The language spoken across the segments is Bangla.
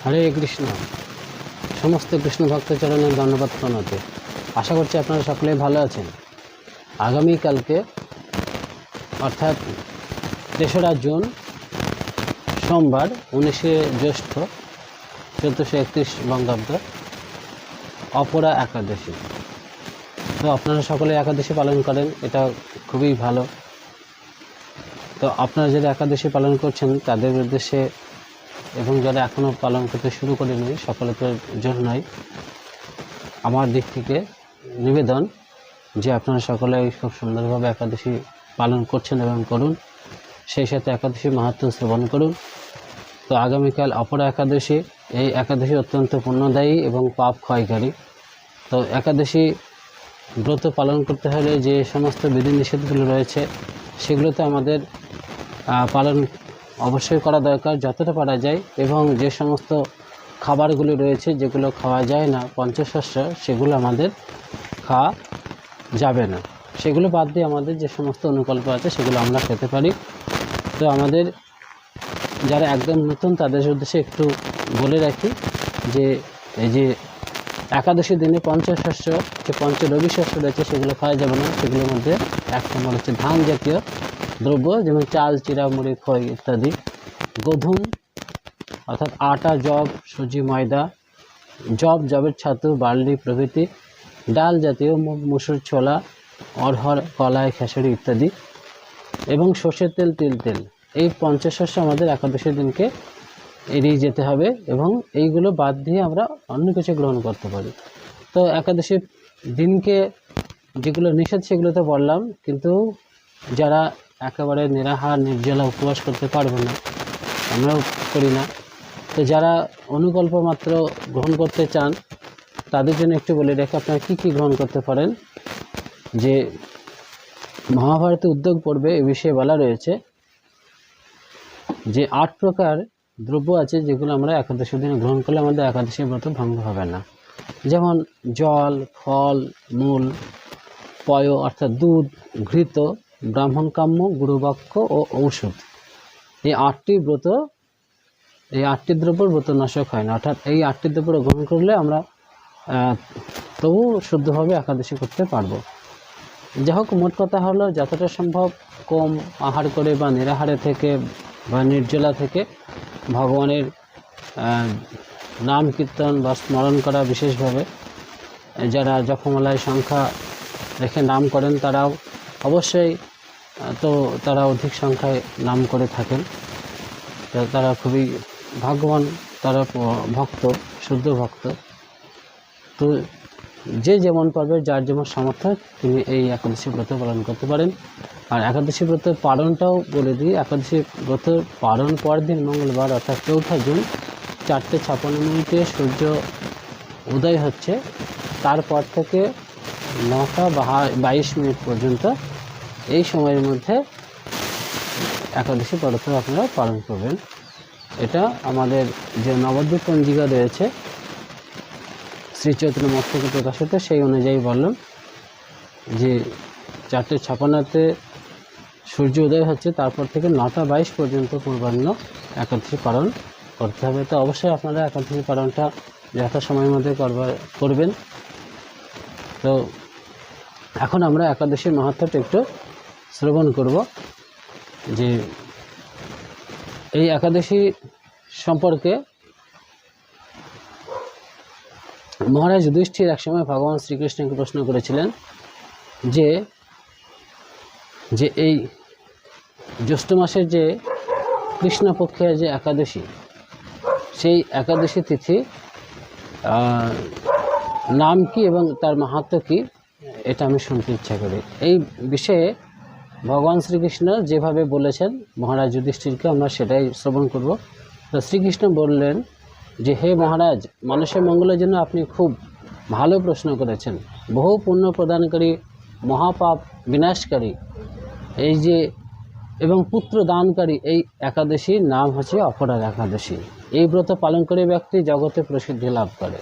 হরে কৃষ্ণ। সমস্ত কৃষ্ণ ভক্তচরণের ধন্যবাদ প্রণতি। আশা করছি আপনারা সকলেই ভালো আছেন। আগামীকালকে অর্থাৎ ৩রা জুন সোমবার ১৯শে জ্যৈষ্ঠ ১৪৩১ বঙ্গাব্দ অপরা একাদশী। তো আপনারা সকলে একাদশী পালন করেন, এটা খুবই ভালো। তো আপনারা যারা একাদশী পালন করছেন তাদের উদ্দেশ্যে এবং যারা এখনও পালন করতে শুরু করেনি সকলের জন্যই আমার দিক থেকে নিবেদন যে আপনারা সকলে খুব সুন্দরভাবে একাদশী পালন করছেন এবং করুন, সেই সাথে একাদশী মাহাত্ম্য শ্রবণ করুন। তো আগামীকাল অপরা একাদশী। এই একাদশী অত্যন্ত পুণ্যদায়ী এবং পাপ ক্ষয়কারী। তো একাদশী ব্রত পালন করতে হলে যে সমস্ত বিধিনিষেধগুলো রয়েছে সেগুলোতে আমাদের পালন অবশ্যই করা দরকার যতটা পারা যায়, এবং যে সমস্ত খাবারগুলি রয়েছে যেগুলো খাওয়া যায় না পঞ্চশস্য, সেগুলো আমাদের খাওয়া যাবে না। সেগুলো বাদ দিয়ে আমাদের যে সমস্ত অনুকল্প আছে সেগুলো আমরা খেতে পারি। তো আমাদের যারা একদম নতুন তাদের উদ্দেশ্যে একটু বলে রাখি যে এই যে একাদশী দিনে পঞ্চশস্য যে পঞ্চরবি শস্য রয়েছে সেগুলো খাওয়া যাবে না। সেগুলোর মধ্যে এক নম্বর হচ্ছে ধান জাতীয় দ্রব্য, যেমন চাল, চিরা, মুড়ি, খই ইত্যাদি। গোধূম অর্থাৎ আটা, জব, সুজি, ময়দা, জবের ছাতু, বার্লি প্রভৃতি। ডাল জাতীয় মুগ, মসুর, ছোলা, অড়হর, কলাই, খেসারি ইত্যাদি। এবং সর্ষের তেল, তিল তেল। এই পঞ্চশস্য আমাদের একাদশীর দিনকে এড়িয়ে যেতে হবে এবং এইগুলো বাদ দিয়ে আমরা অন্য কিছু গ্রহণ করতে পারি। তো একাদশীর দিনকে যেগুলো নিষেধ সেগুলো তো বললাম, কিন্তু যারা একেবারে নিরাহার নির্জলা উপবাস করতে পারবে না, আমরাও করি না, তো যারা অনুকল্প মাত্র গ্রহণ করতে চান তাদের জন্য একটু বলে রেখে আপনারা কী কী গ্রহণ করতে পারেন। যে মহাভারতে উদ্যোগ পর্বে এ বিষয়ে বলা রয়েছে যে ৮ প্রকার দ্রব্য আছে যেগুলো আমরা একাদশী দিনে গ্রহণ করলে আমাদের একাদশী ব্রত ভঙ্গ হবে না। যেমন জল, ফল, মূল, পয় অর্থাৎ দুধ, ঘৃত, ব্রাহ্মণ কাম্য, গুরুবাক্য ও ঔষধ। এই ৮টি দ্রব্যর ব্রত নাশক হয় না। অর্থাৎ এই ৮টি দ্রব্য গ্রহণ করলে আমরা তবু শুদ্ধভাবে একাদশী করতে পারবো। যাই হোক, মোট কথা হলো যতটা সম্ভব কম আহার করে বা নিরাহারে থেকে বা নির্জলা থেকে ভগবানের নাম কীর্তন বা স্মরণ করা, বিশেষভাবে যারা জপমালায় সংখ্যা রেখে নাম করেন তারাও অবশ্যই তারা অধিক সংখ্যায় নাম করে থাকেন। তারা খুবই ভাগ্যবান, তারা ভক্ত, শুদ্ধ ভক্ত। তো যে যেমন পারবে, যার যেমন সামর্থ্য, তিনি এই একাদশী ব্রত পালন করতে পারেন। আর একাদশী ব্রতের পালনটাও বলে দিই। একাদশী ব্রত পালন পরের দিন মঙ্গলবার অর্থাৎ ৪ঠা জুন ৪:৫৬ সূর্য উদয় হচ্ছে। তারপর থেকে ৯:২২ পর্যন্ত এই সময়ের মধ্যে একাদশী ব্রত আপনারা পালন করবেন। এটা আমাদের যে নবদ্বীপ পঞ্জিকা রয়েছে শ্রী চৈতন্য মস্তকে প্রকাশিত, সেই অনুযায়ী বললাম যে ৪:৫৬ সূর্য উদয় হচ্ছে, তারপর থেকে ৯:২২ পর্যন্ত পূর্বাহ্ন একাদশী পালন করতে হবে। তো অবশ্যই আপনারা একাদশী পালনটা যথাসময়ের মধ্যে করবেন। তো এখন আমরা একাদশীর মাহাত্ম্যটা একটু শ্রবণ করব। যে এই একাদশী সম্পর্কে মহারাজ যুধিষ্ঠির একসময় ভগবান শ্রীকৃষ্ণকে প্রশ্ন করেছিলেন যে এই জ্যৈষ্ঠ মাসের যে কৃষ্ণপক্ষের যে একাদশী, সেই একাদশী তিথি নাম কি এবং তার মাহাত্ম্য কি, এটা আমি শুনতে ইচ্ছা করি। এই বিষয়ে ভগবান শ্রীকৃষ্ণ যেভাবে বলেছেন মহারাজ যুধিষ্ঠিরকে, আমরা সেটাই শ্রবণ করব। তো শ্রীকৃষ্ণ বললেন যে, হে মহারাজ, মানুষের মঙ্গলের জন্য আপনি খুব ভালো প্রশ্ন করেছেন। বহু পুণ্য প্রদানকারী, মহাপাপ বিনাশকারী এই যে এবং পুত্র দানকারী এই একাদশীর নাম হচ্ছে অপরা একাদশী। এই ব্রত পালন করে ব্যক্তি জগতে প্রসিদ্ধি লাভ করে।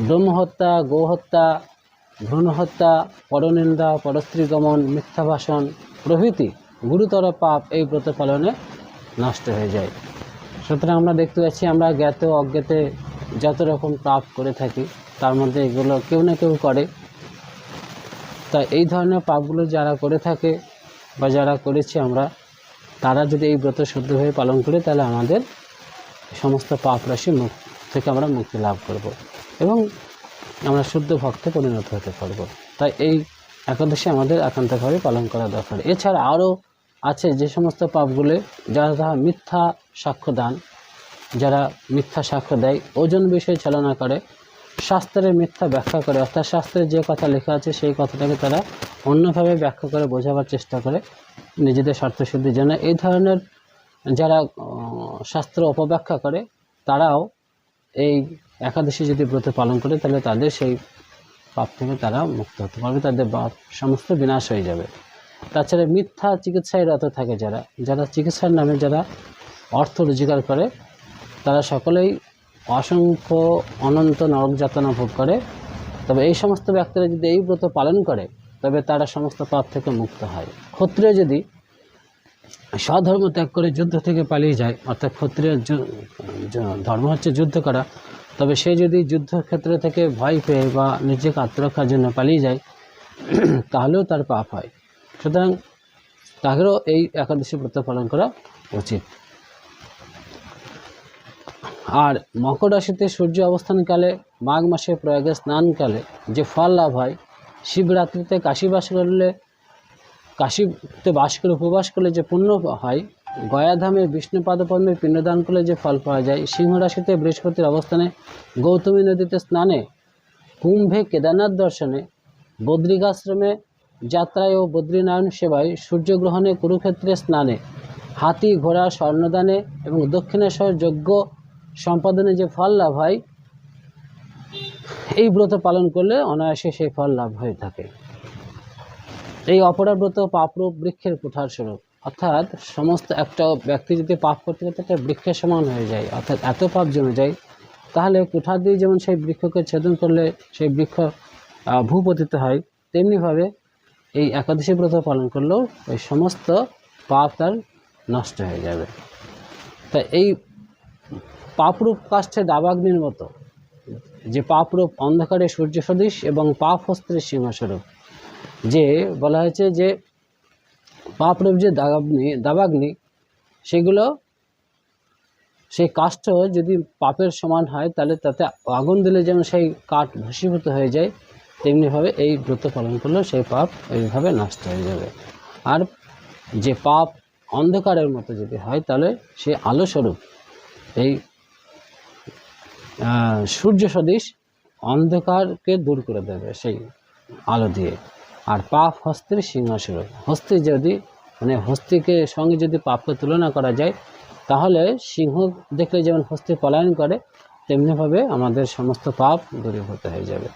ব্রহ্মহত্যা, গোহত্যা, ভ্রূণহত্যা, পরনিন্দা, পরস্ত্রীগমন, মিথ্যা ভাষণ প্রভৃতি গুরুতর পাপ এই ব্রত পালনে নষ্ট হয়ে যায়। সুতরাং আমরা দেখতে পাচ্ছি আমরা জ্ঞাত অজ্ঞাতে যত রকম পাপ করে থাকি তার মধ্যে এগুলো কেউ না কেউ করে। তা এই ধরনের পাপগুলো যারা করে থাকে বা যারা করেছি আমরা, তারা যদি এই ব্রত শুদ্ধভাবে পালন করি তাহলে আমাদের সমস্ত পাপ রাশি থেকে আমরা মুক্তি লাভ করব এবং আমরা শুদ্ধ ভক্তে পরিণত হতে পারব। তাই এই একাদশী আমাদের একান্তভাবে পালন করা দরকার। এছাড়া আরও আছে যে সমস্ত পাপগুলো, যারা মিথ্যা সাক্ষ্য দান, যারা মিথ্যা সাক্ষ্য দেয়, ওজন বিষয়ে চালনা করে, শাস্ত্রের মিথ্যা ব্যাখ্যা করে, অর্থাৎ শাস্ত্রে যে কথা লেখা আছে সেই কথাটাকে তারা অন্যভাবে ব্যাখ্যা করে বোঝাবার চেষ্টা করে নিজেদের স্বার্থসিদ্ধির জন্য। এই ধরনের যারা শাস্ত্র অপব্যাখ্যা করে তারাও এই একাদশী যদি ব্রত পালন করে তাহলে তাদের সেই পাপ থেকে তারা মুক্ত হতে পারবে, তাদের পাপ সমস্ত বিনাশ হয়ে যাবে। তাছাড়া মিথ্যা চিকিৎসায় রত থাকে যারা চিকিৎসার নামে যারা অর্থ রোজগার করে, তারা সকলেই অসংখ্য অনন্ত নরক যাতনা ভোগ করে। তবে এই সমস্ত ব্যক্তিরা যদি এই ব্রত পালন করে তবে তারা সমস্ত পাপ থেকে মুক্ত হয়। ক্ষত্রিয় যদি স্বধর্ম ত্যাগ করে যুদ্ধ থেকে পালিয়ে যায়, অর্থাৎ ক্ষত্রিয় ধর্ম হচ্ছে যুদ্ধ করা, তবে সে যদি যুদ্ধক্ষেত্র থেকে ভয় পেয়ে বা নিজেকে আত্মরক্ষার জন্য পালিয়ে যায় তাহলেও তার পাপ হয়। সুতরাং তাদেরও এই একাদশী ব্রত পালন করা উচিত। আর মকর রাশিতে সূর্য অবস্থানকালে, মাঘ মাসে প্রয়াগে স্নানকালে যে ফল লাভ হয়, শিবরাত্রিতে কাশীতে বাস করে উপবাস করলে যে পুণ্য হয়, গয়াধামে বিষ্ণুপাদপদ্মে পিণ্ডদান করলে যে ফল পাওয়া যায়, সিংহ রাশিতে বৃহস্পতির অবস্থানে, গৌতমী নদীতে স্নানে, কুম্ভে কেদারনাথ দর্শনে, বদ্রিকাশ্রমে যাত্রায় ও বদ্রীনারায়ণ সেবায়, সূর্যগ্রহণে, কুরুক্ষেত্রে স্নানে, হাতি ঘোড়া স্বর্ণদানে এবং দক্ষিণেশ্বর যজ্ঞ সম্পাদনে যে ফল লাভ হয়, এই ব্রত পালন করলে অনায়াসে সেই ফল লাভ হয়ে থাকে। এই অপরাব্রত পাপরূপ বৃক্ষের কুঠার স্বরূপ, অর্থাৎ সমস্ত একটা ব্যক্তি যদি পাপ করতে করতে একটা বৃক্ষের সমান হয়ে যায়, অর্থাৎ এত পাপ জমে যায়, তাহলে কুঠার দিয়ে যেমন সেই বৃক্ষকে ছেদন করলে সেই বৃক্ষ ভূপতিত হয়, তেমনিভাবে এই একাদশী ব্রত পালন করলেও ওই সমস্ত পাপ তার নষ্ট হয়ে যাবে। তা এই পাপরূপ কাষ্ঠে দাবাগ্নির মতো, যে পাপরূপ অন্ধকারে সূর্য সদৃশ এবং পাপ হস্তের সিংহস্বরূপ, যে বলা হয়েছে যে পাপরূপ যে দাবাগ্নি সেগুলো, সেই কাষ্ঠ যদি পাপের সমান হয় তাহলে তাতে আগুন দিলে যেমন সেই কাঠ ভস্মীভূত হয়ে যায়, তেমনিভাবে এই ব্রত পালন করলেও সেই পাপ এইভাবে নষ্ট হয়ে যাবে। আর যে পাপ অন্ধকারের মতো যদি হয় তাহলে সে আলো স্বরূপ, এই সূর্য সদৃশ অন্ধকারকে দূর করে দেবে সেই আলো দিয়ে। আর পাপ হস্তের সিংহস্বরূপ, হস্তে যদি হস্তিকে সঙ্গে যদি পাপকে তুলনা করা যায় তাহলে সিংহ দেখলে যেমন হস্তি পলায়ন করে, তেমনিভাবে আমাদের সমস্ত পাপ দূরীভূত হয়ে যাবে।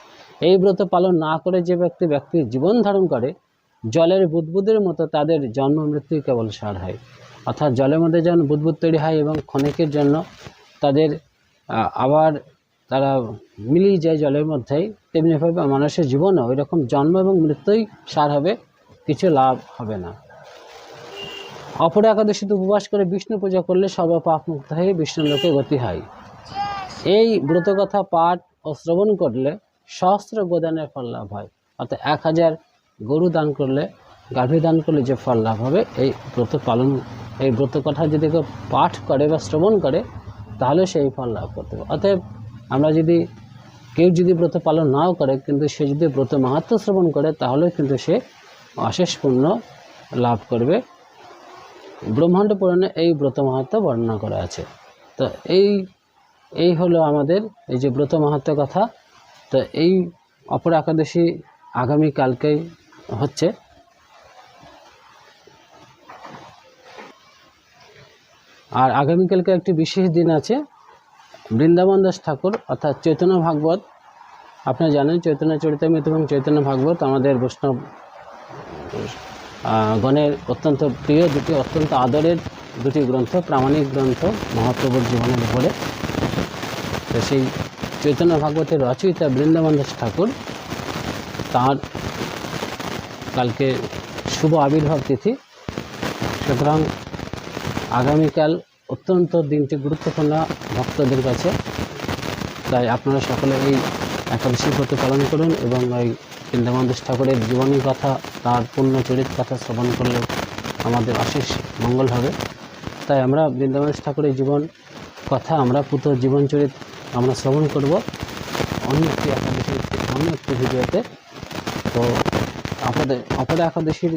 এই ব্রত পালন না করে যে ব্যক্তি জীবন ধারণ করে, জলের বুদবুদের মতো তাদের জন্ম মৃত্যু কেবল সার হয়। অর্থাৎ জলের মধ্যে যেমন বুদবুদ তৈরি হয় এবং ক্ষণিকের জন্য তাদের আবার তারা মিলিয়ে যায় জলের মধ্যেই, তেমনিভাবে মানুষের জীবনও ওই রকম জন্ম এবং মৃত্যুই সার হবে, কিছু লাভ হবে না। অপর একাদশীতে উপবাস করে বিষ্ণু পূজা করলে সর্বপাপ মুক্ত হয়ে বিষ্ণু লোকে গতি হয়। এই ব্রতকথা পাঠ ও শ্রবণ করলে সহস্র গোদানের ফল লাভ হয়, অর্থাৎ 1000 গরু দান করলে, গাভী দান করলে যে ফল লাভ হবে, এই ব্রত পালন, এই ব্রতকথা যদি কেউ পাঠ করে বা শ্রবণ করে তাহলে সেই ফল লাভ করতে হবে। অতএব আমরা কেউ যদি ব্রত পালন নাও করে কিন্তু সে যদি ব্রত মাহাত্ম্য শ্রবণ করে তাহলে কিন্তু সে অশেষ পুণ্য লাভ করবে। ব্রহ্মাণ্ড পুরাণে এই ব্রত মাহাত্ম্য বর্ণনা করা আছে। তো এই হলো আমাদের এই যে ব্রত মাহাত্ম্য কথা। তো এই অপর একাদশী আগামীকালকেই হচ্ছে। আর আগামীকালকে একটি বিশেষ দিন আছে, বৃন্দাবন দাস ঠাকুর অর্থাৎ চৈতন্য ভাগবত, আপনারা জানেন চৈতন্য চরিতামৃত এবং চৈতন্য ভাগবত আমাদের বৈষ্ণব গণের অত্যন্ত প্রিয় দুটি, অত্যন্ত আদরের দুটি গ্রন্থ, প্রামাণিক গ্রন্থ মহাপ্রভুর জীবনের উপরে। তো সেই চৈতন্য ভাগবতের রচয়িতা বৃন্দাবন দাস ঠাকুর, তাঁর কালকে শুভ আবির্ভাব তিথি। সুতরাং আগামীকাল অত্যন্ত দিনটি গুরুত্বপূর্ণ ভক্তদের কাছে। তাই আপনারা সকলে এই একাদশী ব্রত পালন করুন এবং এই বৃন্দাবন দাস ঠাকুরের জীবনী কথা, তার পূর্ণ চরিত কথা শ্রবণ করলে আমাদের অশেষ মঙ্গল হবে। তাই আমরা বৃন্দাবন দাস ঠাকুরের জীবন কথা, আমরা পুত্র জীবন চরিত আমরা শ্রবণ করব অন্য একটি একাদশীর অন্য একটি ভিডিওতে। তো অপরা একাদশীর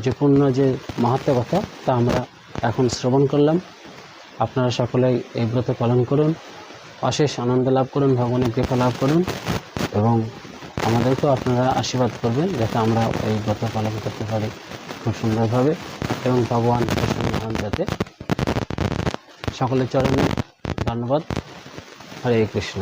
যে পূর্ণ যে মাহাত্ম্য কথা তা আমরা এখন শ্রবণ করলাম। আপনারা সকলেই এই ব্রত পালন করুন, অশেষ আনন্দ লাভ করুন, ভগবানের কৃপা লাভ করুন এবং আমাদেরকেও আপনারা আশীর্বাদ করবেন যাতে আমরা এই ব্রত পালন করতে পারি খুব সুন্দরভাবে এবং ভগবান প্রসন্ন হন যাতে। সকলের চরণে ধন্যবাদ। হরে কৃষ্ণ।